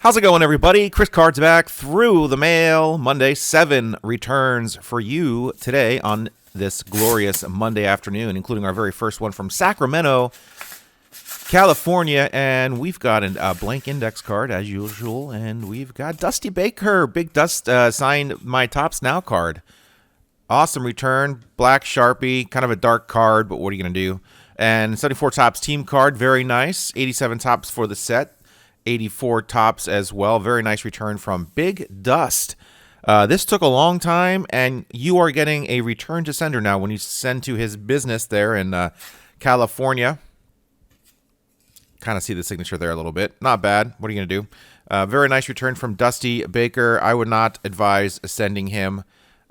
How's it going, everybody? Chris Card's back through the mail. Monday, 7 returns for you today on this glorious Monday afternoon, including our very first one from Sacramento, California. And we've got a blank index card, as usual. And we've got Dusty Baker. Big Dust signed my Topps Now card. Awesome return. Black Sharpie. Kind of a dark card, but what are you going to do? And 74 Topps team card. Very nice. 87 Topps for the set. 84 Topps as well. Very nice return from Big Dust. This took a long time, and you are getting a return to sender now when you send to his business there in California. Kind of see the signature there a little bit. Not bad. What are you going to do? Very nice return from Dusty Baker. I would not advise sending him.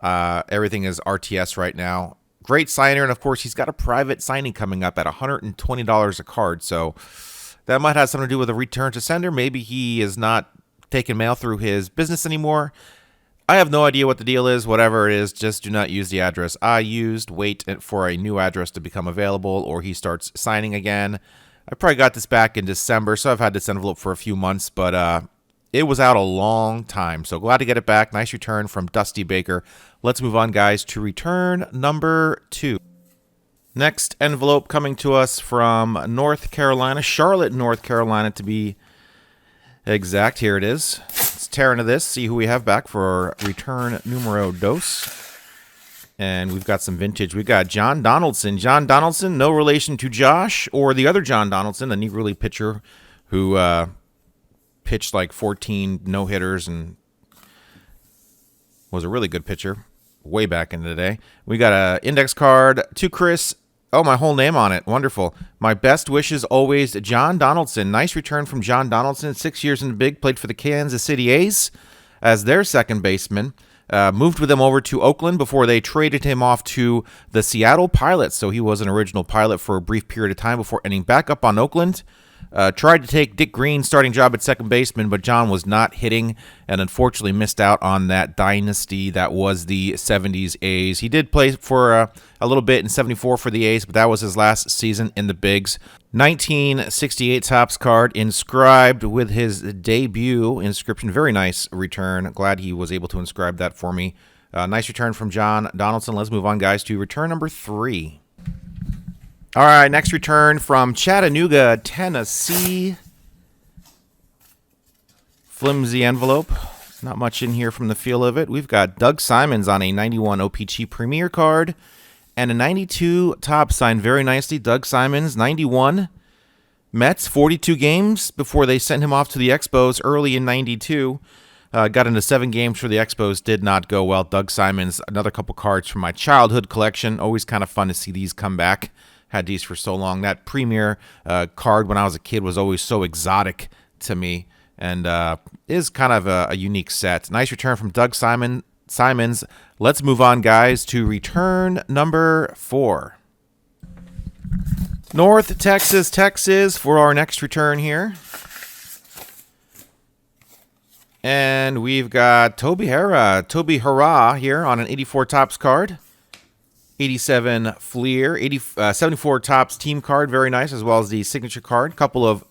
Everything is RTS right now. Great signer, and of course, he's got a private signing coming up at $120 a card, so that might have something to do with a return to sender. Maybe he is not taking mail through his business anymore. I have no idea what the deal is. Whatever it is, just do not use the address I used. Wait for a new address to become available, or he starts signing again. I probably got this back in December, so I've had this envelope for a few months, but it was out a long time. So glad to get it back. Nice return from Dusty Baker. Let's move on, guys, to return number 2. Next envelope coming to us from North Carolina, Charlotte, North Carolina to be exact. Here it is. Let's tear into this, see who we have back for return numero dos. And we've got some vintage. We've got John Donaldson. John Donaldson, no relation to Josh or the other John Donaldson, the Negro League pitcher who pitched like 14 no-hitters and was a really good pitcher way back in the day. We got an index card to Chris. Oh, my whole name on it. Wonderful. My best wishes always, John Donaldson. Nice return from John Donaldson. 6 years in the big. Played for the Kansas City A's as their second baseman. Moved with them over to Oakland before they traded him off to the Seattle Pilots. So he was an original Pilot for a brief period of time before ending back up on Oakland. Tried to take Dick Green's starting job at second baseman, but John was not hitting and unfortunately missed out on that dynasty that was the 70s A's. He did play for a little bit in 74 for the A's, but that was his last season in the bigs. 1968 Topps card inscribed with his debut inscription. Very nice return. Glad he was able to inscribe that for me. Nice return from John Donaldson. Let's move on, guys, to return number 3. All right, next return from Chattanooga, Tennessee. Flimsy envelope. Not much in here from the feel of it. We've got Doug Simons on a 91 OPC Premier card and a 92 Topps signed very nicely. Doug Simons, 91. Mets, 42 games before they sent him off to the Expos early in 92. Got into 7 games for the Expos. Did not go well. Doug Simons, another couple cards from my childhood collection. Always kind of fun to see these come back. Had these for so long. That Premier card when I was a kid was always so exotic to me, and is kind of a unique set. Nice return from Doug Simons. Let's move on, guys, to return number 4. North Texas for our next return here. And we've got Toby Harrah here on an 84 Topps card. 87 Fleer, 74 Topps team card, very nice, as well as the signature card. Couple of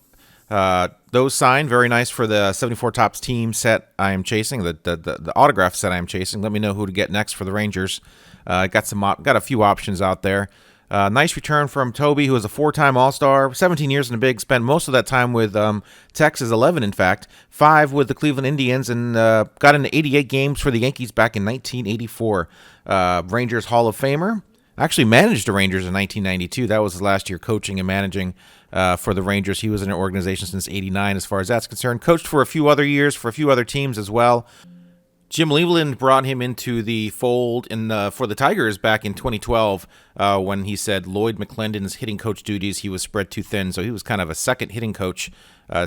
those signed, very nice for the 74 Topps team set I am chasing, the autograph set I am chasing. Let me know who to get next for the Rangers. Got a few options out there. Nice return from Toby, who is a 4-time All-Star, 17 years in the big, spent most of that time with Texas, 11 in fact, 5 with the Cleveland Indians, and got into 88 games for the Yankees back in 1984. Rangers Hall of Famer. Actually managed the Rangers in 1992. That was his last year coaching and managing for the Rangers. He was in an organization since 89 as far as that's concerned. Coached for a few other years for a few other teams as well. Jim Leland brought him into the fold for the Tigers back in 2012 when he said Lloyd McClendon's hitting coach duties, he was spread too thin, so he was kind of a second hitting coach,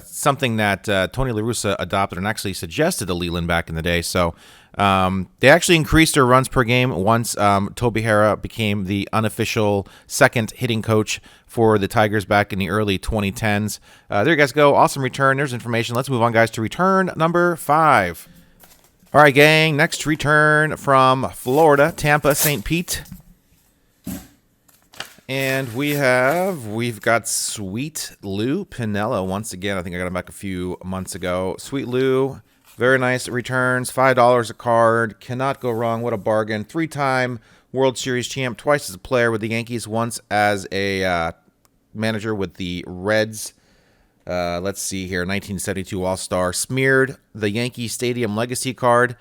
something that Tony La Russa adopted and actually suggested to Leland back in the day. So they actually increased their runs per game once Toby Harrah became the unofficial second hitting coach for the Tigers back in the early 2010s. There you guys go. Awesome return. There's information. Let's move on, guys, to return number 5. All right, gang, next return from Florida, Tampa, St. Pete. And we've got Sweet Lou Piniella once again. I think I got him back a few months ago. Sweet Lou, very nice returns, $5 a card. Cannot go wrong. What a bargain. 3-time World Series champ, twice as a player with the Yankees, once as a manager with the Reds. Let's see here, 1972 All-Star. Smeared the Yankee Stadium Legacy card.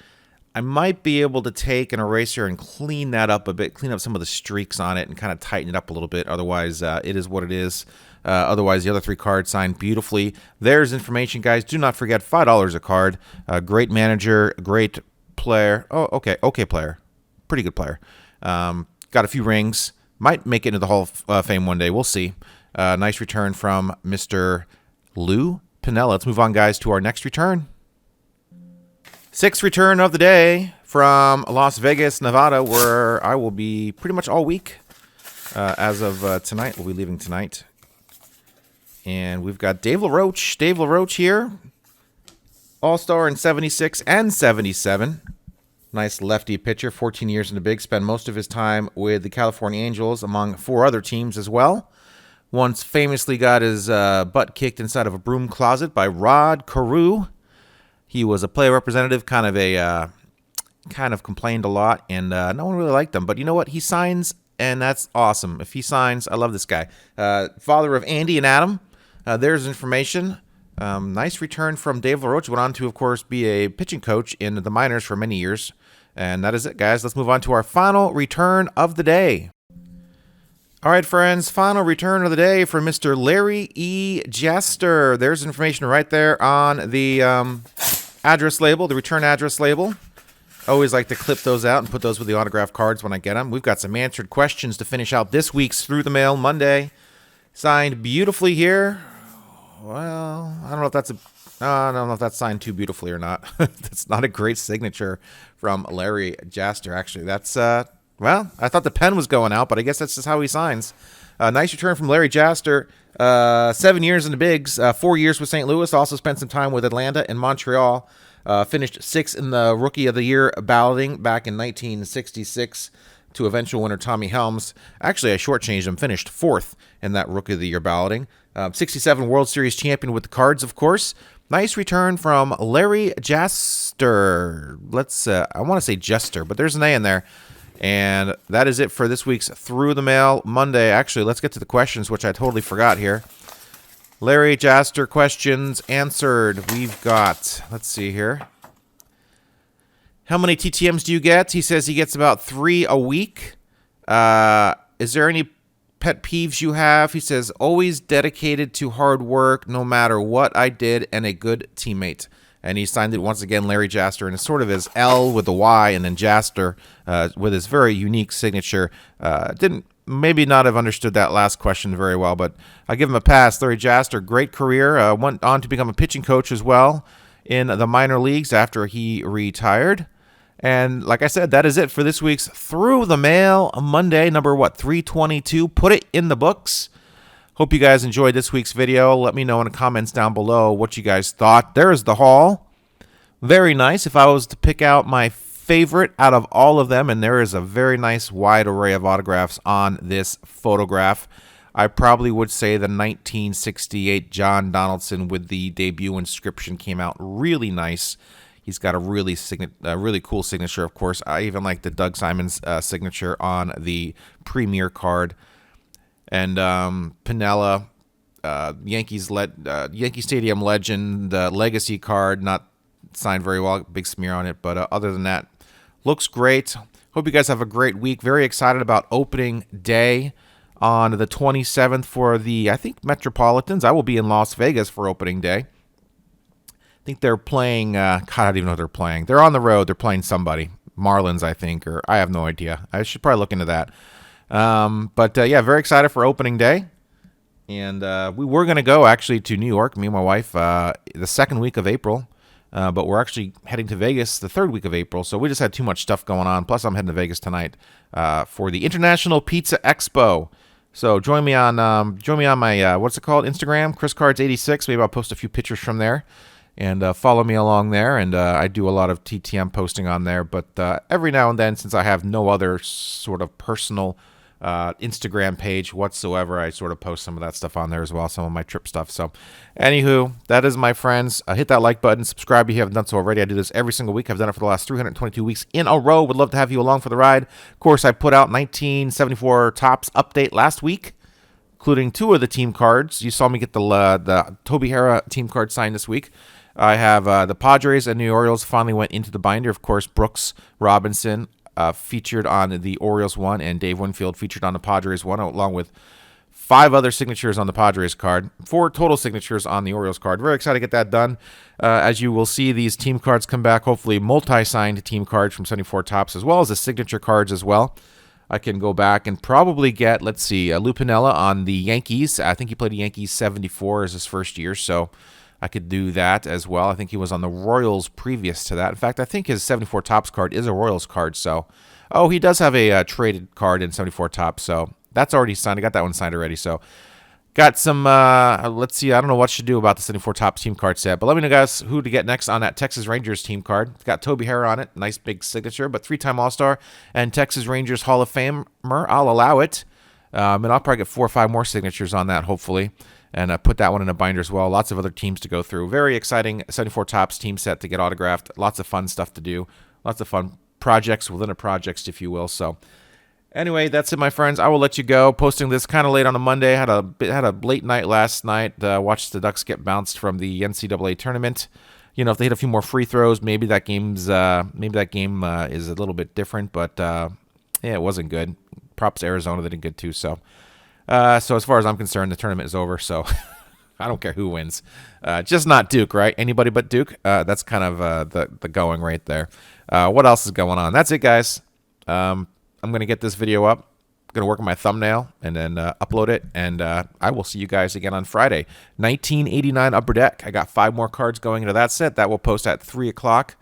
I might be able to take an eraser and clean that up a bit, clean up some of the streaks on it and kind of tighten it up a little bit. Otherwise, it is what it is. Otherwise, the other 3 cards signed beautifully. There's information, guys. Do not forget, $5 a card. Great manager, great player. Oh, okay player. Pretty good player. Got a few rings. Might make it into the Hall of Fame one day. We'll see. Nice return from Mr. Lou Piniella. Let's move on, guys, to our next return. 6th return of the day from Las Vegas, Nevada, where I will be pretty much all week. As of tonight, we'll be leaving tonight. And we've got Dave LaRoche. Dave LaRoche here. All-Star in 76 and 77. Nice lefty pitcher, 14 years in the big. Spent most of his time with the California Angels, among 4 other teams as well. Once famously got his butt kicked inside of a broom closet by Rod Carew. He was a player representative, kind of complained a lot, and no one really liked him. But you know what? He signs, and that's awesome. If he signs, I love this guy. Father of Andy and Adam. There's information. Nice return from Dave LaRoche. Went on to, of course, be a pitching coach in the minors for many years. And that is it, guys. Let's move on to our final return of the day. All right, friends, final return of the day for Mr. Larry E. Jaster. There's information right there on the address label, the return address label. Always like to clip those out and put those with the autograph cards when I get them. We've got some answered questions to finish out this week's Through the Mail Monday. Signed beautifully here. Well, I don't know if that's signed too beautifully or not. That's not a great signature from Larry Jaster, actually. That's well, I thought the pen was going out, but I guess that's just how he signs. Nice return from Larry Jaster. 7 years in the bigs, 4 years with St. Louis. Also spent some time with Atlanta and Montreal. Finished 6th in the Rookie of the Year balloting back in 1966 to eventual winner Tommy Helms. Actually, I shortchanged him. Finished 4th in that Rookie of the Year balloting. 67 World Series champion with the Cards, of course. Nice return from Larry Jaster. I want to say Jester, but there's an A in there. And that is it for this week's Through the Mail Monday. Actually, let's get to the questions, which I totally forgot here. Larry Jaster questions answered. We've got, let's see here. How many TTMs do you get? He says he gets about 3 a week. Is there any pet peeves you have? He says, always dedicated to hard work, no matter what I did, and a good teammate. And he signed it once again, Larry Jaster, and it's sort of his L with the Y and then Jaster with his very unique signature. Didn't maybe not have understood that last question very well, but I'll give him a pass. Larry Jaster, great career. Went on to become a pitching coach as well in the minor leagues after he retired. And like I said, that is it for this week's Through the Mail Monday, number 322. Put it in the books. Hope you guys enjoyed this week's video. Let me know in the comments down below what you guys thought. There's the haul. Very nice. If I was to pick out my favorite out of all of them, and there is a very nice wide array of autographs on this photograph, I probably would say the 1968 John Donaldson with the debut inscription came out really nice. He's got a really cool signature, of course. I even like the Doug Simons signature on the premier card. And Piniella, Yankee Stadium legend, legacy card, not signed very well, big smear on it. But other than that, looks great. Hope you guys have a great week. Very excited about opening day on the 27th for the, I think, Metropolitans. I will be in Las Vegas for opening day. I think they're playing, God, I don't even know who they're playing. They're on the road. They're playing somebody. Marlins, I think, or I have no idea. I should probably look into that. Yeah, very excited for opening day. And we were going to go actually to New York, me and my wife, the second week of April. But we're actually heading to Vegas the third week of April. So we just had too much stuff going on. Plus, I'm heading to Vegas tonight for the International Pizza Expo. So join me on my what's it called, Instagram, ChrisCards86. Maybe I'll post a few pictures from there. And follow me along there. And I do a lot of TTM posting on there. But every now and then, since I have no other sort of personal Instagram page whatsoever. I sort of post some of that stuff on there as well, some of my trip stuff. So, anywho, that is, my friends. Hit that like button, subscribe if you haven't done so already. I do this every single week. I've done it for the last 322 weeks in a row. Would love to have you along for the ride. Of course, I put out 1974 Topps update last week, including 2 of the team cards. You saw me get the Toby Harrah team card signed this week. I have the Padres and the Orioles finally went into the binder. Of course, Brooks Robinson featured on the Orioles one, and Dave Winfield featured on the Padres one, along with 5 other signatures on the Padres card, 4 total signatures on the Orioles card. Very excited to get that done. As you will see, these team cards come back, hopefully multi-signed team cards from 74 Topps, as well as the signature cards as well. I can go back and probably get, let's see, Lou Piniella on the Yankees. I think he played the Yankees 74 as his first year, so I could do that as well. I think he was on the Royals previous to that. In fact, I think his 74 Topps card is a Royals card. So, oh, he does have a traded card in 74 Topps. So that's already signed. I got that one signed already. So got some, let's see. I don't know what to do about the 74 Topps team card set. But let me know, guys, who to get next on that Texas Rangers team card. It's got Toby Harrah on it. Nice big signature, but 3-time All-Star and Texas Rangers Hall of Famer. I'll allow it. And I'll probably get 4 or 5 more signatures on that, hopefully. And put that one in a binder as well. Lots of other teams to go through. Very exciting 74 Topps team set to get autographed. Lots of fun stuff to do. Lots of fun projects within a project, if you will. So anyway, that's it, my friends. I will let you go. Posting this kind of late on a Monday. Had a late night last night. Watched the Ducks get bounced from the NCAA tournament. You know, if they hit a few more free throws, maybe that game is a little bit different. But yeah, it wasn't good. Props to Arizona. They did good too. So as far as I'm concerned, the tournament is over. So I don't care who wins. Just not Duke, right? Anybody but Duke. That's kind of the going right there. What else is going on? That's it, guys. I'm going to get this video up. I'm going to work on my thumbnail and then upload it. And I will see you guys again on Friday. 1989 Upper Deck. I got 5 more cards going into that set. That will post at 3 o'clock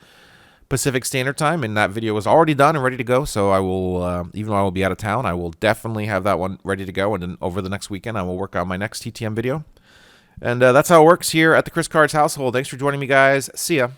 Pacific Standard Time, and that video was already done and ready to go. So I will, even though I will be out of town, I will definitely have that one ready to go. And then over the next weekend, I will work on my next TTM video. And that's how it works here at the Chris Cards household. Thanks for joining me, guys. See ya.